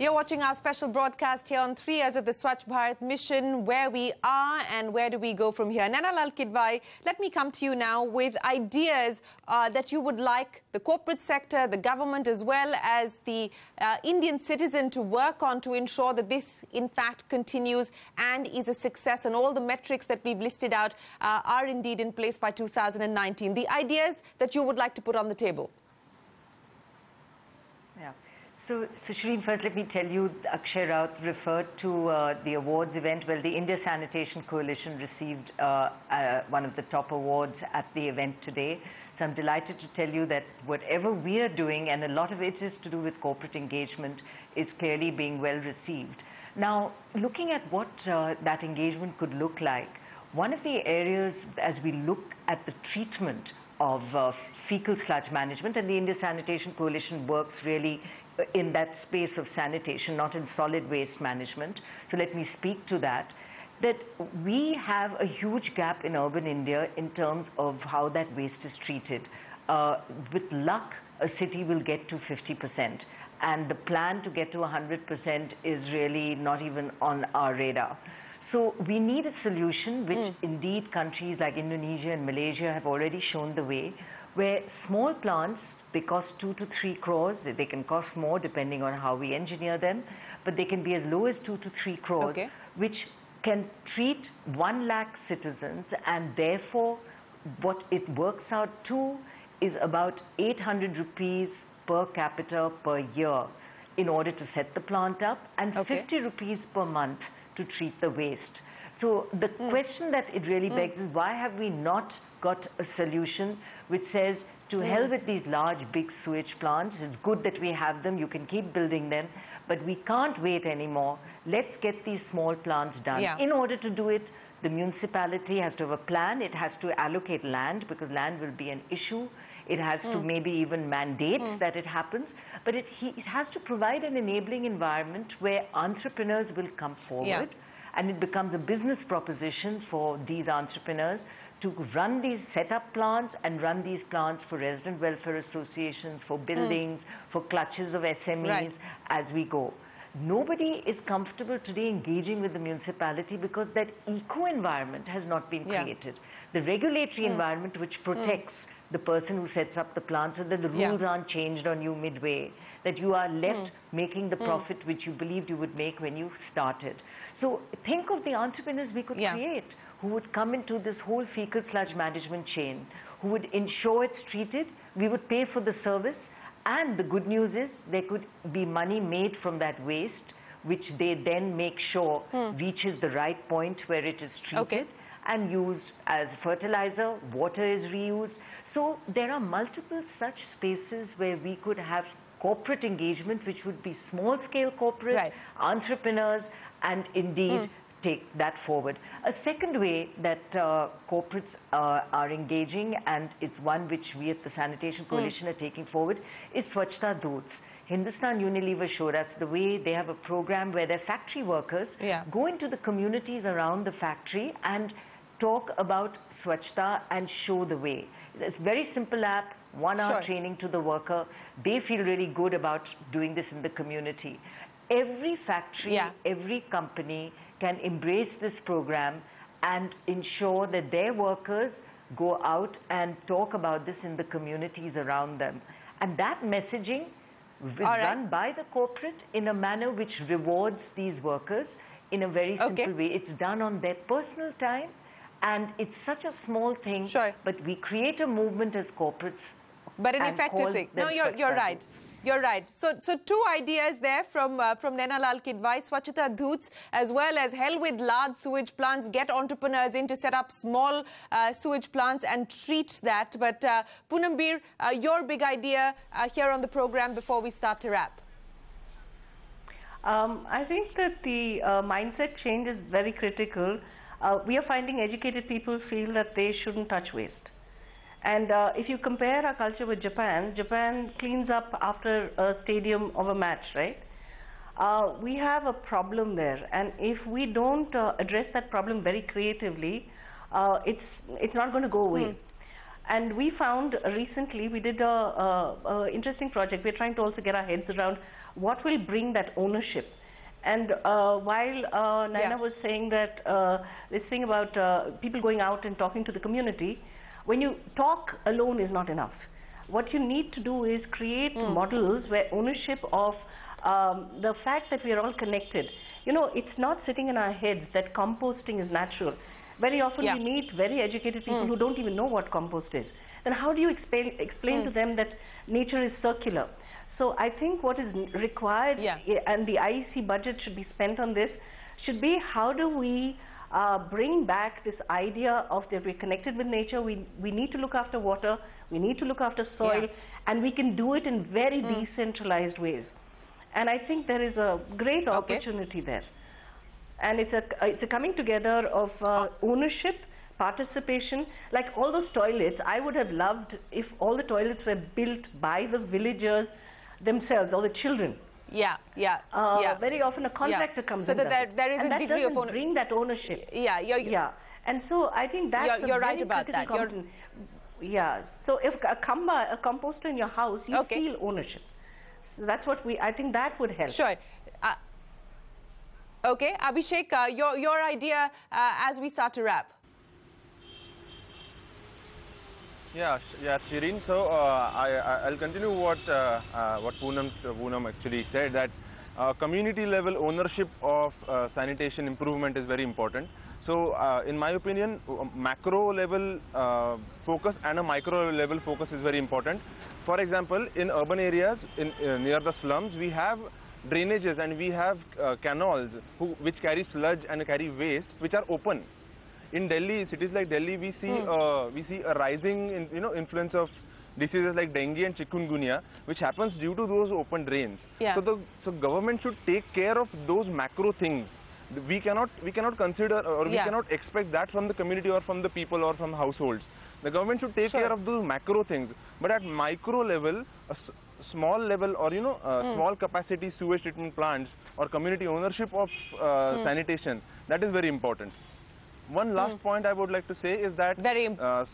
You're watching our special broadcast here on 3 years of the Swachh Bharat mission, where we are and where do we go from here. Naina Lal Kidwai, let me come to you now with ideas that you would like the corporate sector, the government, as well as the Indian citizen to work on to ensure that this, in fact, continues and is a success. And all the metrics that we've listed out are indeed in place by 2019. The ideas that you would like to put on the table. Yeah. So Shereen, first let me tell you, Akshay Raut referred to the awards event. Well, the India Sanitation Coalition received one of the top awards at the event today. So I'm delighted to tell you that whatever we are doing, and a lot of it is to do with corporate engagement, is clearly being well received. Now, looking at what that engagement could look like, one of the areas as we look at the treatment of fecal sludge management, and the India Sanitation Coalition works really in that space of sanitation, not in solid waste management. So let me speak to that. That we have a huge gap in urban India in terms of how that waste is treated. With luck, a city will get to 50%. And the plan to get to 100% is really not even on our radar. So we need a solution, which indeed countries like Indonesia and Malaysia have already shown the way, where small plants, they cost 2 to 3 crores. They can cost more depending on how we engineer them, but they can be as low as 2 to 3 crores, which can treat 1 lakh citizens, and therefore what it works out to is about 800 rupees per capita per year in order to set the plant up, and 50 rupees per month to treat the waste. So the question that it really begs is, why have we not got a solution which says, to hell with these large, big sewage plants. It's good that we have them. You can keep building them. But we can't wait anymore. Let's get these small plants done. Yeah. In order to do it, the municipality has to have a plan. It has to allocate land, because land will be an issue. It has to maybe even mandate that it happens. But it has to provide an enabling environment where entrepreneurs will come forward. And it becomes a business proposition for these entrepreneurs to run these set-up plants and run these plants for resident welfare associations, for buildings, for clutches of SMEs as we go. Nobody is comfortable today engaging with the municipality because that eco-environment has not been created. The regulatory environment which protects the person who sets up the plant, so that the rules aren't changed on you midway, that you are left making the profit which you believed you would make when you started. So think of the entrepreneurs we could create, who would come into this whole fecal sludge management chain, who would ensure it's treated, we would pay for the service, and the good news is there could be money made from that waste, which they then make sure reaches the right point where it is treated and used as fertilizer, water is reused. So there are multiple such spaces where we could have corporate engagement, which would be small-scale corporate, entrepreneurs, and indeed take that forward. A second way that corporates are engaging, and it's one which we at the Sanitation Coalition are taking forward, is Swachhta Doots. Hindustan Unilever showed us the way they have a program where their factory workers go into the communities around the factory and talk about Swachhta and show the way. It's a very simple app, 1 hour training to the worker. They feel really good about doing this in the community. Every factory, every company can embrace this program and ensure that their workers go out and talk about this in the communities around them. And that messaging is done by the corporate in a manner which rewards these workers in a very simple way. It's done on their personal time, and it's such a small thing, but we create a movement as corporates. But an effective thing. No, you're right. You're right. So 2 ideas there from Naina Lal Kidwai, Swachhta Doots, as well as hell with large sewage plants, get entrepreneurs in to set up small sewage plants and treat that. But Poonam Bir, your big idea here on the program before we start to wrap. I think that the mindset change is very critical. We are finding educated people feel that they shouldn't touch waste. And if you compare our culture with Japan, Japan cleans up after a stadium of a match, right? We have a problem there, and if we don't address that problem very creatively, it's not going to go away. And we found recently, we did a interesting project. We're trying to also get our heads around what will bring that ownership. And while Naina was saying that this thing about people going out and talking to the community, when you talk alone is not enough. What you need to do is create models where ownership of the fact that we are all connected. You know, it's not sitting in our heads that composting is natural. Very often we meet very educated people who don't even know what compost is. Then how do you explain to them that nature is circular? So I think what is required, and the IEC budget should be spent on this, should be how do we bring back this idea of that we're connected with nature, we need to look after water, we need to look after soil, and we can do it in very decentralized ways. And I think there is a great opportunity there. And it's a coming together of ownership, participation. Like all those toilets, I would have loved if all the toilets were built by the villagers themselves, or the children. Very often a contractor comes in. So that there is a degree of ownership. Bring that ownership. And so I think that's you're right about that. So if a composter in your house, you feel ownership. So that's what I think that would help. Sure. Okay, Abhishek, your idea as we start to wrap. Yeah, Shereen. So I'll continue what Poonam actually said, that community level ownership of sanitation improvement is very important. So in my opinion, macro level focus and a micro level focus is very important. For example, in urban areas, near the slums, we have drainages and we have canals which carry sludge and carry waste, which are open. In Delhi, cities like Delhi, we see a rising influence of diseases like dengue and chikungunya, which happens due to those open drains. So government should take care of those macro things. We cannot consider, or we cannot expect that from the community or from the people or from households. The government should take care of those macro things, but at micro level, a small level, or small capacity sewage treatment plants or community ownership of sanitation, that is very important. One last point I would like to say is that Swachhata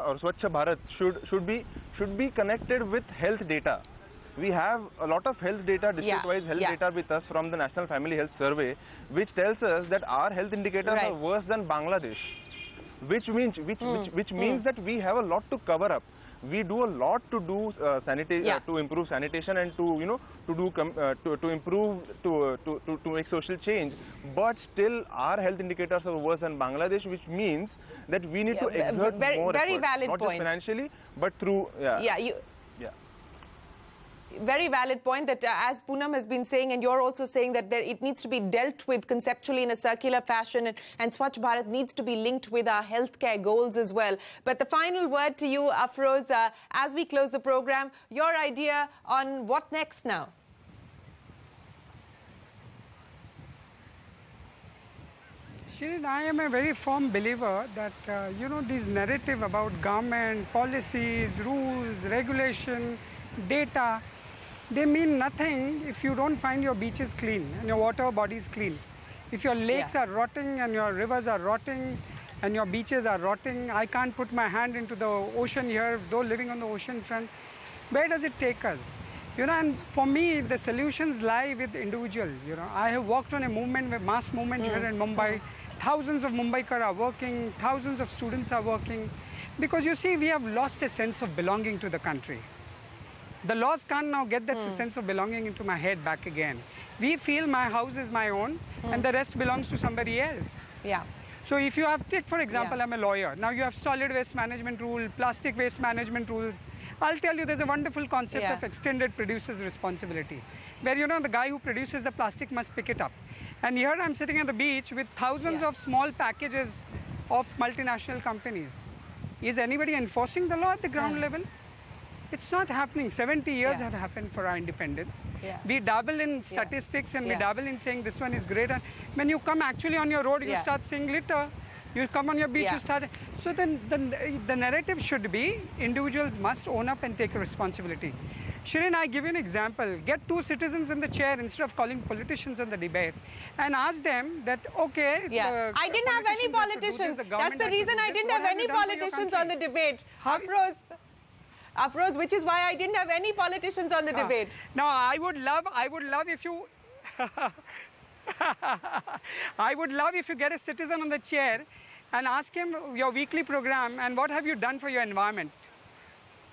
or Swachh Bharat should be connected with health data. We have a lot of health data, district-wise health data with us from the National Family Health Survey, which tells us that our health indicators are worse than Bangladesh, which means that we have a lot to cover up. We do a lot to do to improve sanitation and to make social change, but still our health indicators are worse than Bangladesh, which means that we need to exert more effort, not just financially, but through very valid point that as Poonam has been saying, and you're also saying that it needs to be dealt with conceptually in a circular fashion, and Swachh Bharat needs to be linked with our healthcare goals as well. But the final word to you, Afroz, as we close the program, your idea on what next now? Shereen, I am a very firm believer that, this narrative about government, policies, rules, regulation, data, they mean nothing if you don't find your beaches clean and your water bodies clean. If your lakes are rotting and your rivers are rotting and your beaches are rotting, I can't put my hand into the ocean here, though living on the ocean front. Where does it take us? And for me, the solutions lie with individuals. I have worked on a movement, a mass movement here in Mumbai. Thousands of Mumbaikar are working, thousands of students are working. Because you see, we have lost a sense of belonging to the country. The laws can't now get that sense of belonging into my head back again. We feel my house is my own and the rest belongs to somebody else. So if you have, take for example, I'm a lawyer. Now you have solid waste management rule, plastic waste management rules. I'll tell you, there's a wonderful concept of extended producer's responsibility, where the guy who produces the plastic must pick it up. And here I'm sitting at the beach with thousands of small packages of multinational companies. Is anybody enforcing the law at the ground level? It's not happening. 70 years have happened for our independence. We dabble in statistics and we dabble in saying this one is great. And when you come actually on your road, you start seeing litter. You come on your beach, you start. So then the narrative should be individuals must own up and take a responsibility. Shereen, I give you an example. Get two citizens in the chair instead of calling politicians on the debate and ask them that, okay. I didn't have any politicians. That's the reason I didn't have any politicians on the debate. Afroz. Afroz, which is why I didn't have any politicians on the debate. No, I would love if you... I would love if you get a citizen on the chair and ask him your weekly program and what have you done for your environment.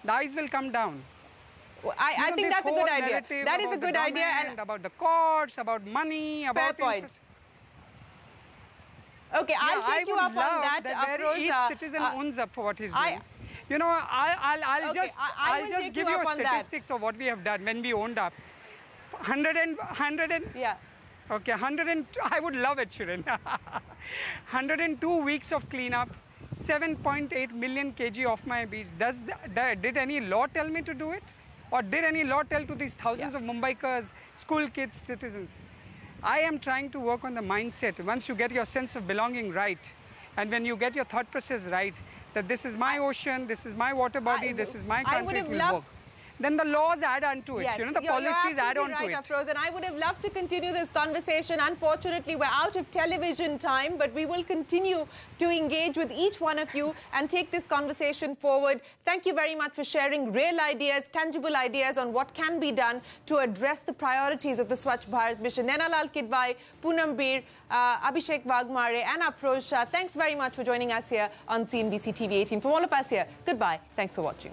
The eyes will come down. Well, I think that's a good idea. That is a good idea. And about the courts, about money, about... Fair point. Okay, I'll take you up on that, Afroz. Each citizen owns up for what he's doing. You know, I'll just give you a statistics of what we have done when we owned up. 100 yeah. Okay, I would love it, Shereen. 102 weeks of cleanup, 7.8 million kg off my beach. Did any law tell me to do it? Or did any law tell to these thousands of Mumbaikars, school kids, citizens? I am trying to work on the mindset. Once you get your sense of belonging right, and when you get your thought process right, that this is my ocean, this is my water body, this is my country, it will work. Then the laws add on to it. Yes, you know, the policies add on right, to it. Afroz, and I would have loved to continue this conversation. Unfortunately, we're out of television time, but we will continue to engage with each one of you and take this conversation forward. Thank you very much for sharing real ideas, tangible ideas on what can be done to address the priorities of the Swachh Bharat mission. Nainalal Kidwai, Poonam Bir, Abhishek Wagmare and Afroz Shah, thanks very much for joining us here on CNBC TV18. From all of us here, goodbye. Thanks for watching.